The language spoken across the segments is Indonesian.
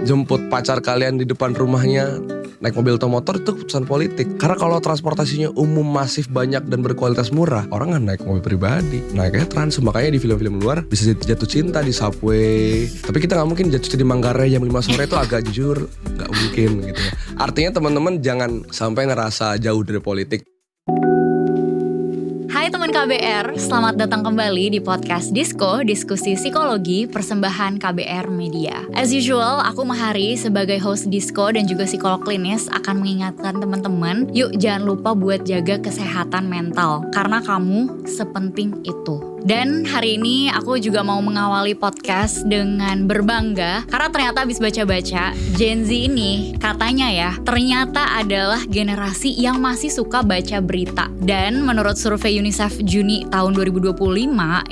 jemput pacar kalian di depan rumahnya naik mobil atau motor, itu keputusan politik. Karena kalau transportasinya umum, masif, banyak, dan berkualitas murah, orang kan naik mobil pribadi, naiknya trans. Makanya di film-film luar bisa jatuh cinta di subway. Tapi kita gak mungkin jatuh cinta di Manggarai jam 5 sore. Itu agak jujur gak mungkin gitu ya. Artinya teman-teman jangan sampai ngerasa jauh dari politik. Hai teman KBR, selamat datang kembali di podcast Disko, Diskusi Psikologi, persembahan KBR Media. As usual, aku Mahari sebagai host Disko dan juga psikolog klinis akan mengingatkan teman-teman, yuk jangan lupa buat jaga kesehatan mental, karena kamu sepenting itu. Dan hari ini aku juga mau mengawali podcast dengan berbangga, karena ternyata habis baca-baca, Gen Z ini katanya ya, ternyata adalah generasi yang masih suka baca berita. Dan menurut survei UNICEF Juni tahun 2025,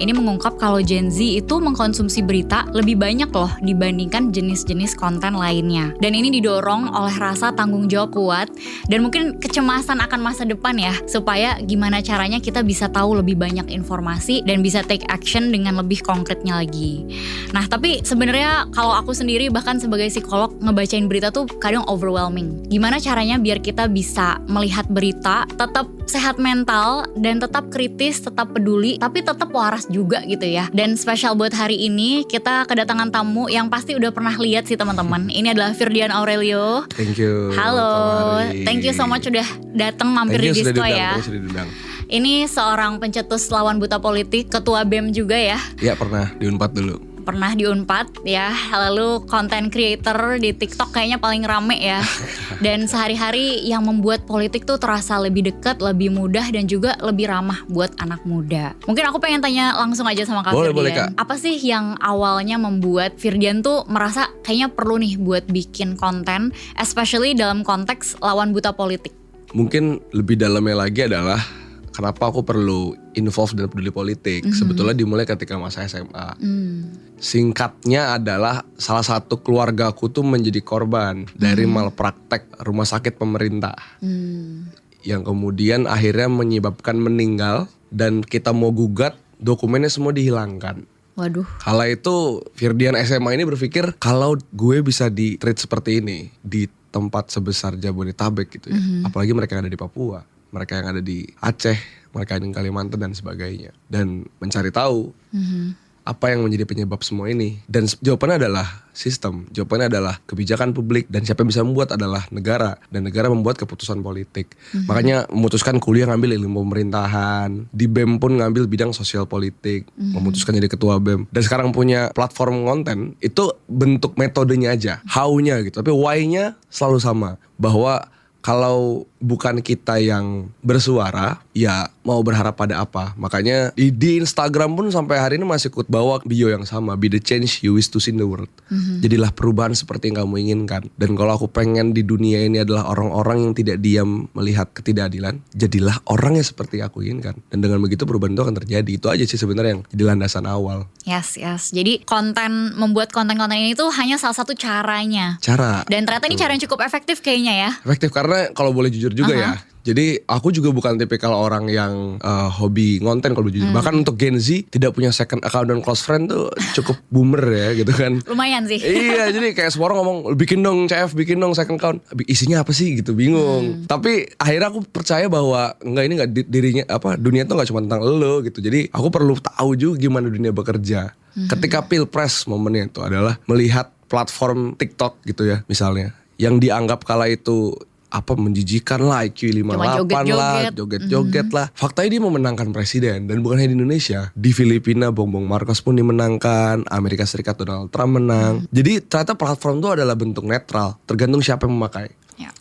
ini mengungkap kalau Gen Z itu mengkonsumsi berita lebih banyak loh dibandingkan jenis-jenis konten lainnya. Dan ini didorong oleh rasa tanggung jawab kuat dan mungkin kecemasan akan masa depan ya, supaya gimana caranya kita bisa tahu lebih banyak informasi dan bisa take action dengan lebih konkretnya lagi. Nah, tapi sebenarnya kalau aku sendiri bahkan sebagai psikolog ngebacain berita tuh kadang overwhelming. Gimana caranya biar kita bisa melihat berita, tetap sehat mental dan tetap kritis, tetap peduli, tapi tetap waras juga gitu ya. Dan spesial buat hari ini kita kedatangan tamu yang pasti udah pernah lihat sih teman-teman. Ini adalah Firdian Aurelio. Thank you. Halo, thank you so much udah datang mampir di Disko ya. Ini seorang pencetus lawan buta politik, ketua BEM juga ya? Iya, pernah di Unpad dulu. Pernah di Unpad ya, lalu content creator di TikTok kayaknya paling rame ya. Dan sehari-hari yang membuat politik tuh terasa lebih dekat, lebih mudah dan juga lebih ramah buat anak muda. Mungkin aku pengen tanya langsung aja sama Kak Firdian. Boleh, Kak. Apa sih yang awalnya membuat Firdian tuh merasa kayaknya perlu nih buat bikin konten, especially dalam konteks lawan buta politik? Mungkin lebih dalamnya lagi adalah kenapa aku perlu involve dan peduli politik. Sebetulnya dimulai ketika masa SMA. Singkatnya adalah salah satu keluargaku tuh menjadi korban dari malpraktek rumah sakit pemerintah. Yang kemudian akhirnya menyebabkan meninggal dan kita mau gugat, dokumennya semua dihilangkan. Waduh. Kala itu Firdian SMA ini berpikir kalau gue bisa di-treat seperti ini di tempat sebesar Jabodetabek gitu ya. Apalagi mereka yang ada di Papua, mereka yang ada di Aceh, mereka yang di Kalimantan dan sebagainya. Dan mencari tahu apa yang menjadi penyebab semua ini. Dan jawabannya adalah sistem, jawabannya adalah kebijakan publik. Dan siapa yang bisa membuat adalah negara. Dan negara membuat keputusan politik. Makanya memutuskan kuliah ngambil ilmu pemerintahan. Di BEM pun ngambil bidang sosial politik. Memutuskan jadi ketua BEM. Dan sekarang punya platform konten. Itu bentuk metodenya aja, how-nya gitu. Tapi why-nya selalu sama. Bahwa kalau bukan kita yang bersuara, ya mau berharap pada apa? Makanya di Instagram pun sampai hari ini masih ikut bawa bio yang sama, be the change you wish to see in the world. Jadilah perubahan seperti yang kamu inginkan. Dan kalau aku pengen di dunia ini adalah orang-orang yang tidak diam melihat ketidakadilan, jadilah orang yang seperti aku inginkan. Dan dengan begitu perubahan itu akan terjadi. Itu aja sih sebenarnya yang jadi landasan awal. Yes. Jadi membuat konten-konten ini tuh hanya salah satu caranya. Dan ternyata ini cara yang cukup efektif kayaknya ya. Efektif karena kalau boleh jujur juga ya. Jadi aku juga bukan tipikal orang yang hobi ngonten kalau jujur. Bahkan untuk Gen Z tidak punya second account dan close friend tuh cukup boomer ya gitu kan. Lumayan sih. Iya, jadi kayak semua orang ngomong bikin dong CF, bikin dong second account. Isinya apa sih gitu, bingung. Tapi akhirnya aku percaya bahwa ini enggak dirinya dunia tuh enggak cuma tentang lo gitu. Jadi aku perlu tahu juga gimana dunia bekerja. Ketika Pilpres momennya itu adalah melihat platform TikTok gitu ya misalnya, yang dianggap kala itu menjijikan lah, IQ 58 lah, joget-joget lah. Faktanya dia memenangkan presiden. Dan bukan hanya di Indonesia, di Filipina Bongbong Marcos pun dimenangkan, Amerika Serikat Donald Trump menang. Jadi ternyata platform itu adalah bentuk netral, tergantung siapa yang memakai.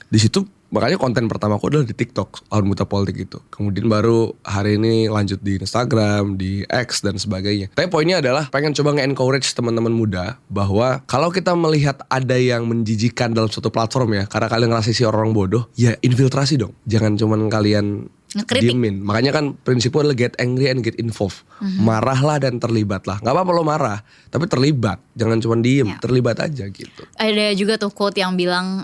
Di situ makanya konten pertamaku adalah di TikTok, lawan buta politik itu. Kemudian baru hari ini lanjut di Instagram, di X dan sebagainya. Tapi poinnya adalah pengen coba nge-encourage teman-teman muda bahwa kalau kita melihat ada yang menjijikan dalam suatu platform ya, karena kalian ngerasa si orang bodoh, ya infiltrasi dong. Jangan cuman kalian Ngekritik. diemin. Makanya kan prinsipnya adalah get angry and get involved. Marahlah dan terlibatlah. Gak apa-apa lo marah, tapi terlibat. Jangan cuma diem, Ya. terlibat aja gitu. Ada juga tuh quote yang bilang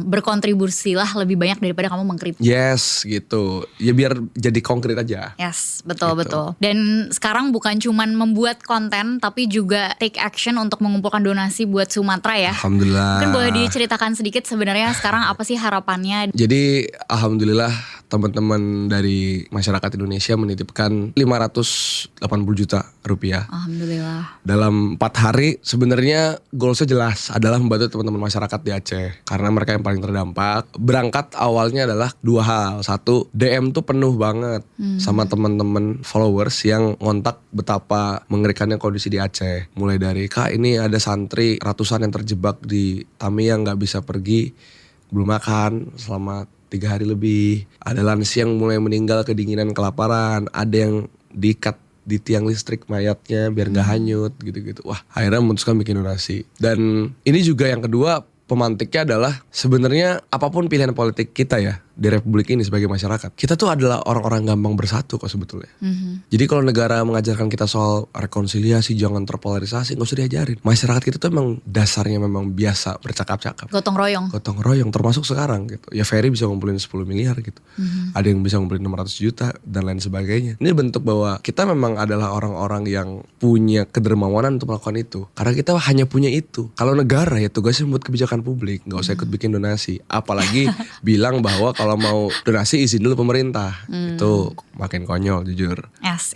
berkontribusilah lebih banyak daripada kamu mengkritik. Yes gitu. Ya biar jadi konkret aja. Yes, betul Gitu. betul. Dan sekarang bukan cuman membuat konten, tapi juga take action untuk mengumpulkan donasi buat Sumatera ya. Alhamdulillah. Mungkin boleh diceritakan sedikit sebenarnya sekarang apa sih harapannya? Jadi alhamdulillah teman-teman dari masyarakat Indonesia menitipkan 580 juta rupiah. Alhamdulillah. Dalam 4 hari sebenarnya goalsnya jelas adalah membantu teman-teman masyarakat di Aceh. Karena mereka yang paling terdampak. Berangkat awalnya adalah 2 hal. 1, DM tuh penuh banget sama teman-teman followers yang ngontak betapa mengerikannya kondisi di Aceh. Mulai dari, Kak ini ada santri ratusan yang terjebak di Tamiang gak bisa pergi, belum makan selama 3 hari lebih. Ada lansia yang mulai meninggal kedinginan kelaparan. Ada yang diikat di tiang listrik mayatnya biar gak hanyut gitu-gitu. Wah akhirnya memutuskan bikin donasi. Dan ini juga yang kedua, pemantiknya adalah sebenarnya apapun pilihan politik kita ya di Republik ini sebagai masyarakat, kita tuh adalah orang-orang gampang bersatu kok sebetulnya. Jadi kalau negara mengajarkan kita soal rekonsiliasi, jangan terpolarisasi, gak usah diajarin. Masyarakat kita tuh emang dasarnya memang biasa bercakap-cakap, Gotong royong. gotong royong, termasuk sekarang gitu. Ya Ferry bisa ngumpulin 10 miliar gitu. Ada yang bisa ngumpulin 600 juta dan lain sebagainya. Ini bentuk bahwa kita memang adalah orang-orang yang punya kedermawanan untuk melakukan itu. Karena kita hanya punya itu. Kalau negara ya tugasnya membuat kebijakan publik, gak usah ikut bikin donasi. Apalagi bilang bahwa kalau mau donasi izin dulu pemerintah. Itu makin konyol jujur. Yes.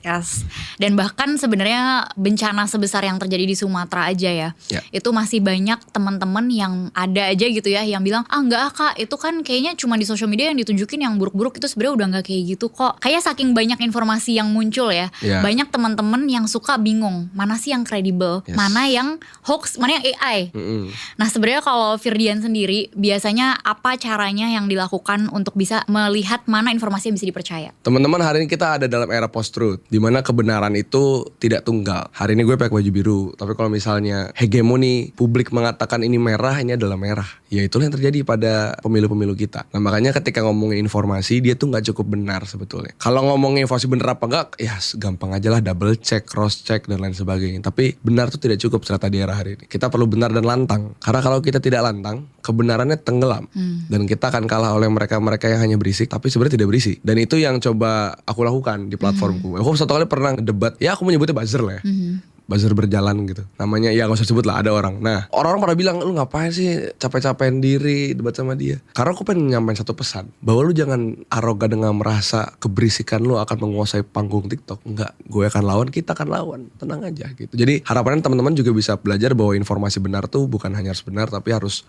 Dan bahkan sebenarnya bencana sebesar yang terjadi di Sumatera aja ya. Ya. Itu masih banyak teman-teman yang ada aja gitu ya yang bilang, enggak Kak, itu kan kayaknya cuma di social media yang ditunjukin yang buruk-buruk, itu sebenarnya udah enggak kayak gitu kok. Kayak saking banyak informasi yang muncul ya. Ya. Banyak teman-teman yang suka bingung, mana sih yang kredibel, Yes. mana yang hoax, mana yang AI. Mm-mm. Nah sebenarnya kalau Firdian sendiri biasanya apa caranya yang dilakukan untuk bisa melihat mana informasi yang bisa dipercaya? Teman-teman, hari ini kita ada dalam era post-truth, di mana kebenaran itu tidak tunggal. Hari ini gue pakai baju biru, tapi kalau misalnya hegemoni publik mengatakan ini merah, ini adalah merah. Ya itulah yang terjadi pada pemilu-pemilu kita. Nah makanya ketika ngomongin informasi, dia tuh gak cukup benar sebetulnya. Kalau ngomongin informasi benar apa enggak, ya gampang aja lah, double check, cross check dan lain sebagainya. Tapi benar tuh tidak cukup ternyata di era hari ini. Kita perlu benar dan lantang. Karena kalau kita tidak lantang, kebenarannya tenggelam. Dan kita akan kalah oleh mereka-mereka yang hanya berisik tapi sebenarnya tidak berisi. Dan itu yang coba aku lakukan di platformku. Aku satu kali pernah debat, ya aku menyebutnya buzzer lah ya. Buzzer berjalan gitu. Namanya ya gak usah sebut lah, ada orang. Nah orang-orang pada bilang, lu ngapain sih capek-capekin diri debat sama dia. Karena aku pengen nyampein satu pesan, bahwa lu jangan arogan dengan merasa keberisikan lu akan menguasai panggung TikTok. Enggak, gue akan lawan, kita akan lawan. Tenang aja gitu. Jadi harapannya teman-teman juga bisa belajar bahwa informasi benar tuh bukan hanya harus benar, tapi harus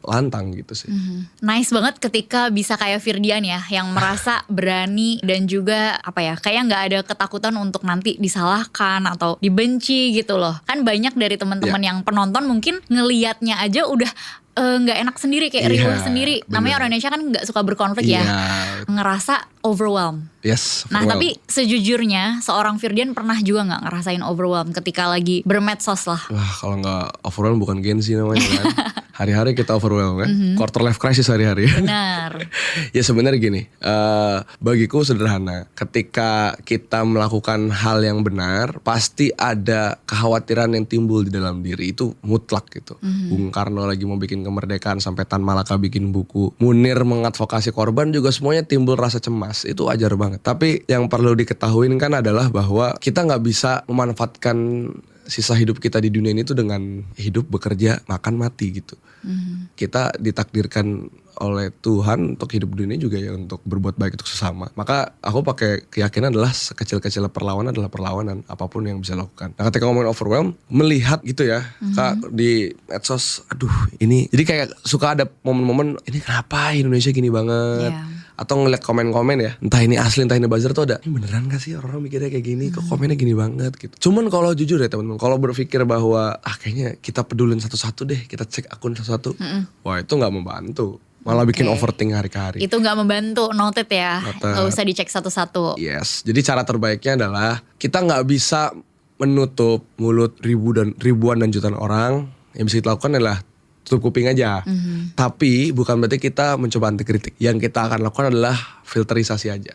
lantang gitu sih. Nice banget ketika bisa kayak Firdian ya, yang merasa berani dan juga apa ya, kayak nggak ada ketakutan untuk nanti disalahkan atau dibenci gitu loh. Kan banyak dari teman-teman yang penonton mungkin ngelihatnya aja udah nggak enak sendiri, kayak Iya, riuh sendiri. Namanya bener. orang Indonesia kan nggak suka berkonflik ya. Iya. Ngerasa overwhelmed. Yes. Nah well. tapi sejujurnya seorang Firdian pernah juga nggak ngerasain overwhelmed ketika lagi bermedsos lah? Wah kalau nggak overwhelm bukan Gen Z namanya kan. Hari-hari kita overwhelm kan. Quarter life crisis hari-hari. Benar. Ya sebenarnya gini, bagiku sederhana. Ketika kita melakukan hal yang benar, pasti ada kekhawatiran yang timbul di dalam diri. Itu mutlak gitu. Bung Karno lagi mau bikin kemerdekaan, sampai Tan Malaka bikin buku. Munir mengadvokasi korban, juga semuanya timbul rasa cemas. Itu wajar banget. Tapi yang perlu diketahui kan adalah bahwa kita nggak bisa memanfaatkan sisa hidup kita di dunia ini tuh dengan hidup, bekerja, makan, mati gitu. Kita ditakdirkan oleh Tuhan untuk hidup di dunia juga ya untuk berbuat baik untuk sesama. Maka aku pakai keyakinan adalah sekecil-kecil perlawanan adalah perlawanan apapun yang bisa lakukan. Nah ketika ngomongin overwhelm, melihat gitu ya, Kak di medsos, aduh ini, jadi kayak suka ada momen-momen, ini kenapa Indonesia gini banget. Yeah. Atau ngeliat komen-komen ya, entah ini asli entah ini buzzer tuh ada, ini beneran gak sih orang mikirnya kayak gini, kok komennya gini banget gitu. Cuman kalau jujur ya teman-teman, kalau berpikir bahwa kayaknya kita pedulin satu-satu deh, kita cek akun satu-satu, wah itu gak membantu, malah bikin overthink hari ke hari. Itu gak membantu, noted ya. Noted. Gak usah dicek satu-satu. Yes, jadi cara terbaiknya adalah kita gak bisa menutup mulut ribuan dan jutaan orang. Yang bisa kita lakukan adalah tutup kuping aja. Tapi bukan berarti kita mencoba anti kritik. Yang kita akan lakukan adalah filterisasi aja.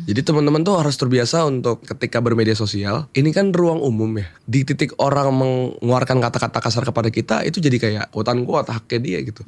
Jadi teman-teman tuh harus terbiasa untuk ketika bermedia sosial, ini kan ruang umum ya. Di titik orang mengeluarkan kata-kata kasar kepada kita, itu jadi kayak quote-unquote haknya dia gitu.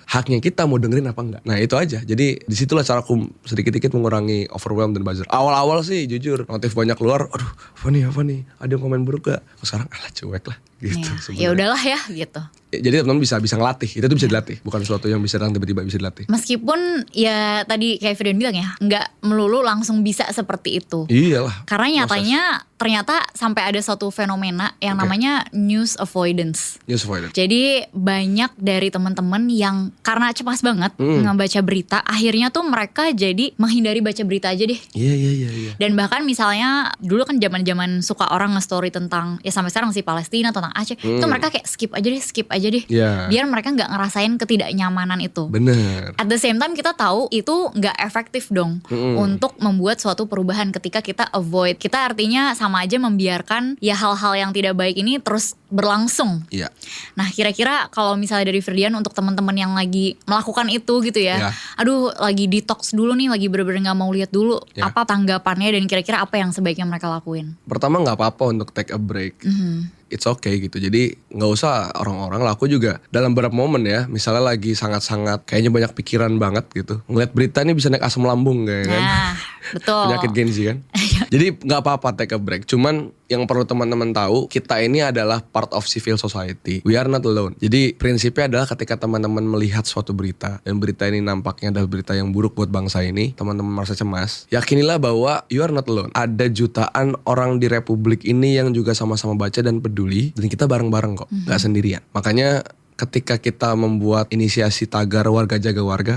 Haknya kita mau dengerin apa enggak. Nah itu aja. Jadi disitulah cara aku sedikit-sedikit mengurangi overwhelm dan buzzer. Awal-awal sih jujur, notif banyak keluar, aduh apa nih, ada yang komen buruk gak? Sekarang cuek lah gitu. Ya udahlah ya gitu. Jadi teman-teman bisa ngelatih, itu tuh bisa dilatih, bukan sesuatu yang bisa datang tiba-tiba, bisa dilatih. Meskipun ya tadi kayak Firdian bilang ya, nggak melulu langsung bisa seperti itu. Iyalah. Karena nyatanya ternyata sampai ada suatu fenomena yang namanya news avoidance. News avoidance. Jadi banyak dari teman-teman yang karena cemas banget ngebaca berita, akhirnya tuh mereka jadi menghindari baca berita aja deh. Iya. Dan bahkan misalnya dulu kan zaman-zaman suka orang nge-story tentang ya sampai sekarang sih Palestina, tentang Aceh, itu mereka kayak skip aja deh. Yeah. Biar mereka nggak ngerasain ketidaknyamanan itu. Bener. At the same time kita tahu itu nggak efektif dong untuk membuat suatu perubahan ketika kita avoid. Kita artinya sama aja membiarkan ya hal-hal yang tidak baik ini terus berlangsung. Iya. Nah kira-kira kalau misalnya dari Firdian untuk teman-teman yang lagi melakukan itu gitu ya, aduh lagi detox dulu nih, lagi bener-bener nggak mau lihat dulu apa tanggapannya dan kira-kira apa yang sebaiknya mereka lakuin? Pertama nggak apa-apa untuk take a break. It's okay gitu. Jadi nggak usah orang-orang lah. Aku juga dalam beberapa momen ya, misalnya lagi sangat-sangat kayaknya banyak pikiran banget gitu. Ngeliat berita ini bisa naik asam lambung kayak kan. Nah, betul. Penyakit Gen Z kan. Jadi nggak apa-apa take a break. Cuman yang perlu teman-teman tahu, kita ini adalah part of civil society. We are not alone. Jadi prinsipnya adalah ketika teman-teman melihat suatu berita dan berita ini nampaknya adalah berita yang buruk buat bangsa ini, teman-teman merasa cemas, yakinilah bahwa you are not alone. Ada jutaan orang di republik ini yang juga sama-sama baca dan peduli, dan kita bareng-bareng kok, nggak sendirian. Makanya ketika kita membuat inisiasi tagar warga jaga warga,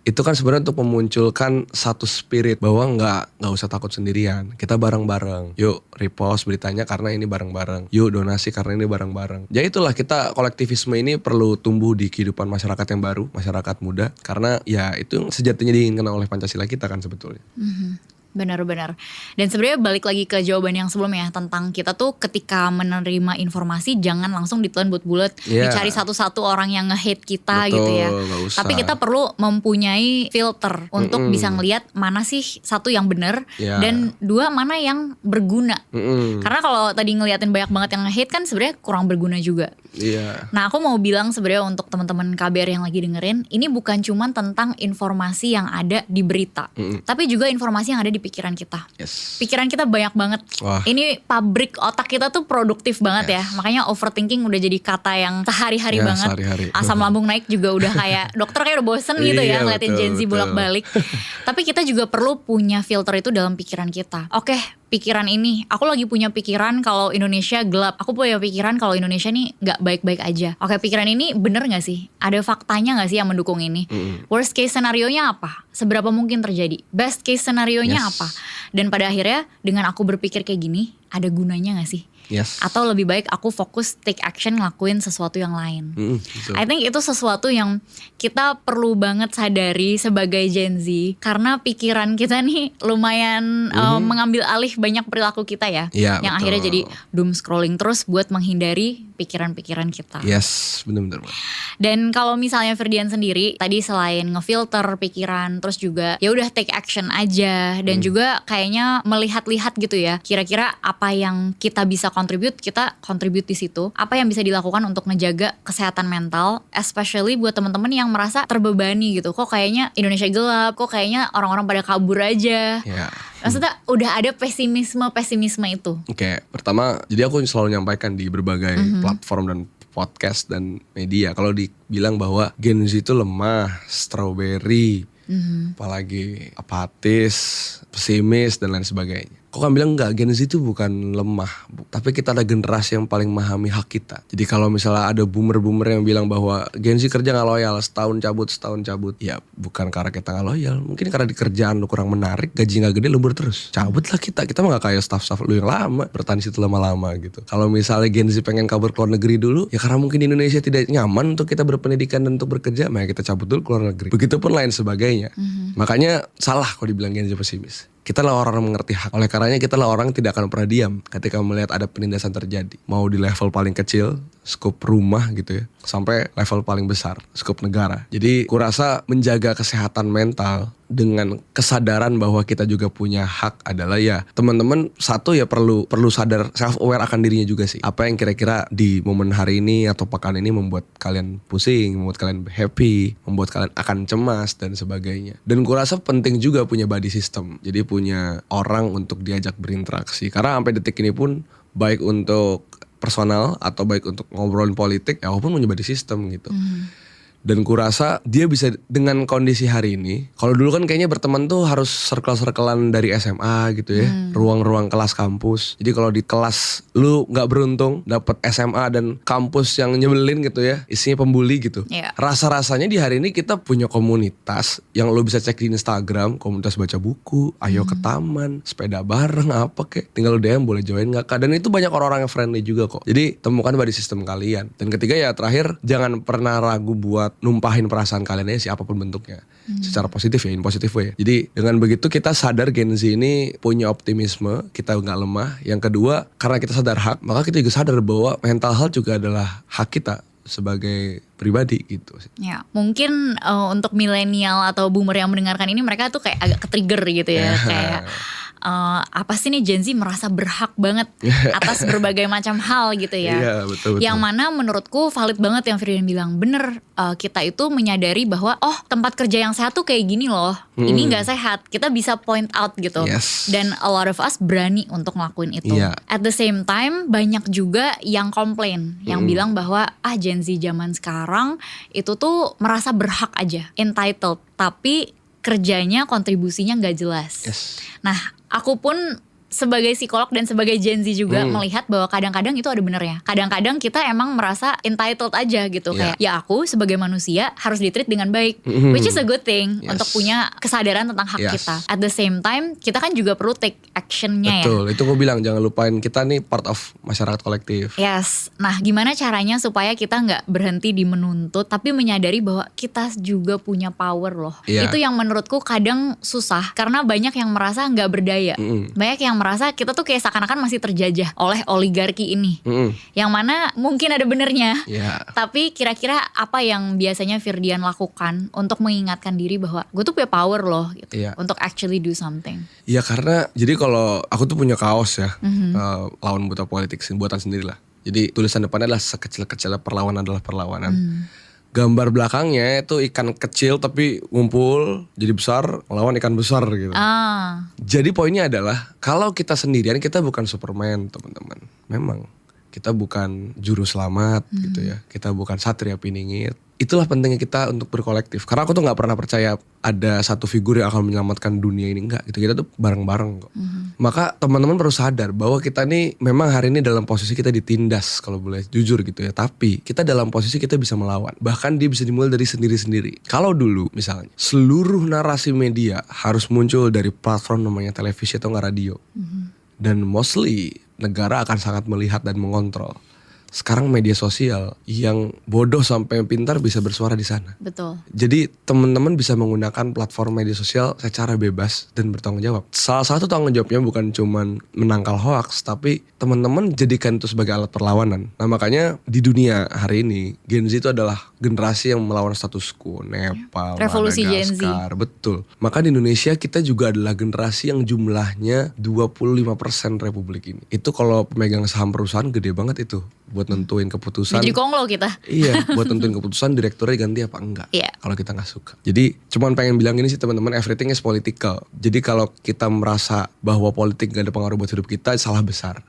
itu kan sebenarnya untuk memunculkan satu spirit bahwa nggak usah takut sendirian, kita bareng-bareng. Yuk repost beritanya karena ini bareng-bareng. Yuk donasi karena ini bareng-bareng. Ya itulah, kita kolektivisme ini perlu tumbuh di kehidupan masyarakat yang baru, masyarakat muda, karena ya itu sejatinya diinginkan oleh Pancasila kita kan sebetulnya. Benar-benar. Dan sebenarnya balik lagi ke jawaban yang sebelumnya tentang kita tuh ketika menerima informasi jangan langsung ditelan bulat-bulat, dicari satu-satu orang yang nge-hate kita. Betul, gitu ya. Tapi kita perlu mempunyai filter untuk bisa ngelihat mana sih satu yang benar dan dua mana yang berguna. Karena kalau tadi ngeliatin banyak banget yang nge-hate kan sebenarnya kurang berguna juga. Nah, aku mau bilang sebenarnya untuk teman-teman KBR yang lagi dengerin, ini bukan cuman tentang informasi yang ada di berita, tapi juga informasi yang ada di pikiran kita. Pikiran kita banyak banget. Ini pabrik otak kita tuh produktif banget ya. Makanya overthinking udah jadi kata yang sehari-hari banget. Asam lambung naik juga udah kayak dokter kayak udah bosen gitu ya ngeliatin Gen Z bolak-balik. Tapi kita juga perlu punya filter itu dalam pikiran kita. Oke, pikiran ini, aku lagi punya pikiran kalau Indonesia gelap. Aku punya pikiran kalau Indonesia nih gak baik-baik aja. Oke, pikiran ini bener gak sih? Ada faktanya gak sih yang mendukung ini? Worst case scenario-nya apa? Seberapa mungkin terjadi? Best case scenario-nya apa? Dan pada akhirnya dengan aku berpikir kayak gini, ada gunanya gak sih? Atau lebih baik aku fokus take action ngelakuin sesuatu yang lain. I think itu sesuatu yang kita perlu banget sadari sebagai Gen Z, karena pikiran kita nih lumayan mengambil alih banyak perilaku kita ya, yang betul. Akhirnya jadi doom scrolling terus buat menghindari pikiran-pikiran kita. Benar-benar. Dan kalau misalnya Firdian sendiri tadi selain ngefilter pikiran, terus juga ya udah take action aja dan juga kayaknya melihat-lihat gitu ya, kira-kira apa yang kita bisa kita contribute di situ. Apa yang bisa dilakukan untuk ngejaga kesehatan mental, especially buat teman-teman yang merasa terbebani gitu. Kok kayaknya Indonesia gelap, kok kayaknya orang-orang pada kabur aja. Maksudnya udah ada pesimisme itu. Pertama, jadi aku selalu nyampaikan di berbagai platform dan podcast dan media, kalau dibilang bahwa Gen Z itu lemah, strawberry, apalagi apatis, pesimis dan lain sebagainya. Kok kan bilang enggak, Gen Z itu bukan lemah, tapi kita ada generasi yang paling memahami hak kita. Jadi kalau misalnya ada boomer-boomer yang bilang bahwa Gen Z kerja gak loyal, setahun cabut, ya bukan karena kita gak loyal, mungkin karena di kerjaan lu kurang menarik, gaji gak gede, lembur terus. Cabut lah kita mah gak kayak staff-staff lu yang lama, bertahan situ lama-lama gitu. Kalau misalnya Gen Z pengen kabur keluar negeri dulu, ya karena mungkin di Indonesia tidak nyaman untuk kita berpendidikan dan untuk bekerja, makanya kita cabut dulu keluar negeri. Begitupun lain sebagainya. Makanya salah kalau dibilang Gen Z pesimis. Kita lah orang yang mengerti hak. Oleh karenanya kita lah orang yang tidak akan pernah diam ketika melihat ada penindasan terjadi. Mau di level paling kecil, skop rumah gitu ya, sampai level paling besar, skop negara. Jadi kurasa menjaga kesehatan mental dengan kesadaran bahwa kita juga punya hak adalah ya teman-teman satu ya perlu sadar self aware akan dirinya juga sih. Apa yang kira-kira di momen hari ini atau pekan ini membuat kalian pusing, membuat kalian happy, membuat kalian akan cemas dan sebagainya. Dan gue rasa penting juga punya body system. Jadi punya orang untuk diajak berinteraksi. Karena sampai detik ini pun baik untuk personal atau baik untuk ngobrolin politik, ya aku pun punya body system gitu. Dan kurasa dia bisa dengan kondisi hari ini. Kalau dulu kan kayaknya berteman tuh harus circle-circlean dari SMA gitu ya, ruang-ruang kelas kampus. Jadi kalau di kelas lu nggak beruntung dapet SMA dan kampus yang nyebelin gitu ya, isinya pembuli gitu. Rasa-rasanya di hari ini kita punya komunitas yang lu bisa cek di Instagram, komunitas baca buku, ayo ke taman, sepeda bareng apa kek. Tinggal lu DM boleh join nggak kak. Dan itu banyak orang-orang yang friendly juga kok. Jadi temukan body system kalian. Dan ketiga ya terakhir, jangan pernah ragu buat numpahin perasaan kalian aja siapapun bentuknya, secara positif ya, in positive way. Jadi dengan begitu kita sadar Gen Z ini punya optimisme, kita nggak lemah. Yang kedua, karena kita sadar hak, maka kita juga sadar bahwa mental health juga adalah hak kita sebagai pribadi gitu. Ya, mungkin untuk milenial atau boomer yang mendengarkan ini mereka tuh kayak agak ke-trigger gitu ya, kayak apa sih nih Gen Z merasa berhak banget atas berbagai macam hal gitu ya. Iya, betul. Yang mana menurutku valid banget yang Firdian bilang. Bener, kita itu menyadari bahwa tempat kerja yang sehat tuh kayak gini loh. Ini gak sehat. Kita bisa point out gitu. Dan a lot of us berani untuk ngelakuin itu. At the same time banyak juga yang komplain, yang bilang bahwa Gen Z zaman sekarang itu tuh merasa berhak aja, entitled, tapi kerjanya, kontribusinya gak jelas. Nah, aku pun sebagai psikolog dan sebagai Gen Z juga melihat bahwa kadang-kadang itu ada benernya. Kadang-kadang kita emang merasa entitled aja gitu. Kayak ya aku sebagai manusia harus ditreat dengan baik. Which is a good thing untuk punya kesadaran tentang hak kita. At the same time kita kan juga perlu take actionnya. Betul, itu gue bilang jangan lupain kita nih part of masyarakat kolektif. Nah gimana caranya supaya kita gak berhenti di menuntut, tapi menyadari bahwa kita juga punya power loh. Itu yang menurutku kadang susah. Karena banyak yang merasa gak berdaya. Banyak yang merasa kita tuh kayak seakan-akan masih terjajah oleh oligarki ini. Yang mana mungkin ada benernya. Tapi kira-kira apa yang biasanya Firdian lakukan untuk mengingatkan diri bahwa gue tuh punya power loh gitu, untuk actually do something. Ya karena jadi kalau aku tuh punya kaos ya, lawan buta politik, buatan sendiri lah. Jadi tulisan depannya adalah sekecil-kecilnya perlawanan adalah perlawanan. Gambar belakangnya itu ikan kecil tapi ngumpul jadi besar melawan ikan besar gitu. Jadi poinnya adalah kalau kita sendirian kita bukan Superman teman-teman. Memang kita bukan juru selamat gitu ya. Kita bukan Satria Piningit. Itulah pentingnya kita untuk berkolektif. Karena aku tuh gak pernah percaya ada satu figur yang akan menyelamatkan dunia ini. Enggak gitu, kita tuh bareng-bareng kok. Maka teman-teman perlu sadar bahwa kita nih memang hari ini dalam posisi kita ditindas, kalau boleh jujur gitu ya. Tapi kita dalam posisi kita bisa melawan. Bahkan dia bisa dimulai dari sendiri-sendiri. Kalau dulu misalnya seluruh narasi media harus muncul dari platform namanya televisi atau nggak radio. Dan mostly negara akan sangat melihat dan mengontrol. Sekarang media sosial yang bodoh sampai pintar bisa bersuara di sana. Betul. Jadi teman-teman bisa menggunakan platform media sosial secara bebas dan bertanggung jawab. Salah satu tanggung jawabnya bukan cuman menangkal hoax, tapi teman-teman jadikan itu sebagai alat perlawanan. Nah makanya di dunia hari ini Gen Z itu adalah generasi yang melawan status quo, Nepal, revolusi Madagaskar, betul. Maka di Indonesia kita juga adalah generasi yang jumlahnya 25% republik ini. Itu kalau pemegang saham perusahaan gede banget itu. Buat nentuin keputusan. Jadi konglo kita. Iya, buat nentuin keputusan direkturnya ganti apa enggak. Kalau kita gak suka. Jadi cuman pengen bilang ini sih teman-teman, everything is political. Jadi kalau kita merasa bahwa politik gak ada pengaruh buat hidup kita, salah besar.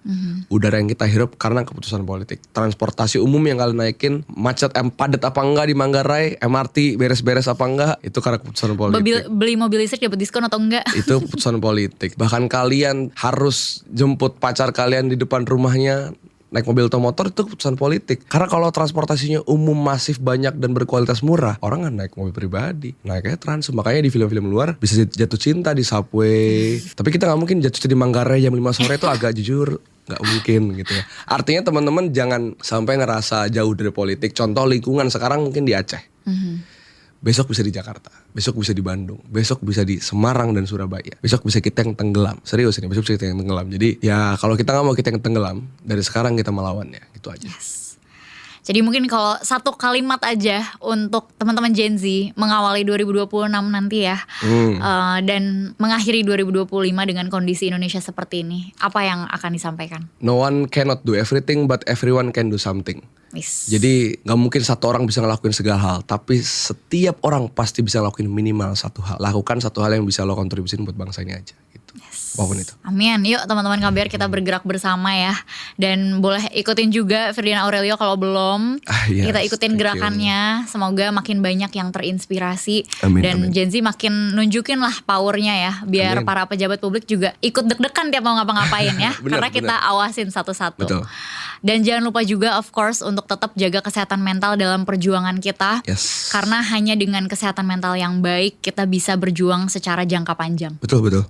Udara yang kita hirup karena keputusan politik. Transportasi umum yang kalian naikin, macet padat apa enggak di Manggarai, MRT beres-beres apa enggak, itu karena keputusan politik. Beli mobil listrik dapat diskon atau enggak. Itu keputusan politik. Bahkan kalian harus jemput pacar kalian di depan rumahnya naik mobil atau motor, itu keputusan politik. Karena kalau transportasinya umum masif banyak dan berkualitas murah, orang kan naik mobil pribadi, naiknya trans. Makanya di film-film luar bisa jatuh cinta di subway. Tapi kita gak mungkin jatuh cinta di Manggarai jam 5 sore, itu agak jujur gak mungkin gitu ya. Artinya teman-teman jangan sampai ngerasa jauh dari politik. Contoh lingkungan sekarang mungkin di Aceh. Besok bisa di Jakarta, besok bisa di Bandung, besok bisa di Semarang dan Surabaya. Besok bisa kita yang tenggelam. Serius ini, besok bisa kita yang tenggelam. Jadi ya kalau kita gak mau kita yang tenggelam, dari sekarang kita melawannya, gitu aja. Jadi mungkin kalau satu kalimat aja untuk teman-teman Gen Z mengawali 2026 nanti ya, dan mengakhiri 2025 dengan kondisi Indonesia seperti ini, apa yang akan disampaikan? No one cannot do everything, but everyone can do something. Jadi gak mungkin satu orang bisa ngelakuin segala hal, tapi setiap orang pasti bisa ngelakuin minimal satu hal. Lakukan satu hal yang bisa lo kontribusin buat bangsa ini aja gitu. Apapun itu. Amin. Yuk teman-teman KBR kita bergerak bersama ya. Dan boleh ikutin juga Firdian Aurelio kalau belum. Yes, kita ikutin gerakannya. Semoga makin banyak yang terinspirasi. Amin, dan amin. Gen Z makin nunjukin lah powernya ya. Biar Amin. para pejabat publik juga ikut deg-degan tiap mau ngapa-ngapain ya. Karena kita awasin satu-satu. Betul. Dan jangan lupa juga of course untuk tetap jaga kesehatan mental dalam perjuangan kita. Yes. Karena hanya dengan kesehatan mental yang baik kita bisa berjuang secara jangka panjang. Betul.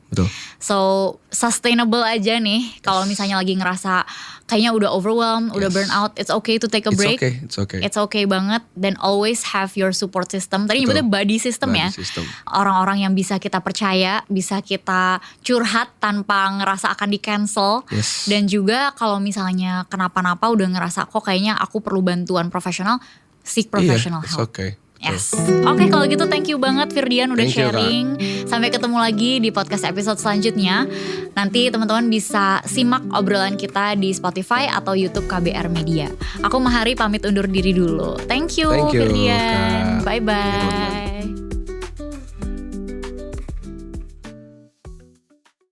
So sustainable aja nih. Kalau misalnya lagi ngerasa kayaknya udah overwhelmed, udah burn out, it's okay to take a break. It's okay. It's okay banget. Dan always have your support system. Tadi nyebutnya body system ya. System. Orang-orang yang bisa kita percaya, bisa kita curhat tanpa ngerasa akan di cancel. Yes. Dan juga kalau misalnya kenapa-napa udah ngerasa kok kayaknya aku perlu bantuan profesional, seek professional It's help. okay. Yes. Oke, kalau gitu thank you banget Firdian udah Thank you, sharing. Sampai ketemu lagi di podcast episode selanjutnya. Nanti teman-teman bisa simak obrolan kita di Spotify atau YouTube KBR Media. Aku Mahari pamit undur diri dulu. Thank you Thank you, Firdian. Kak. Bye-bye.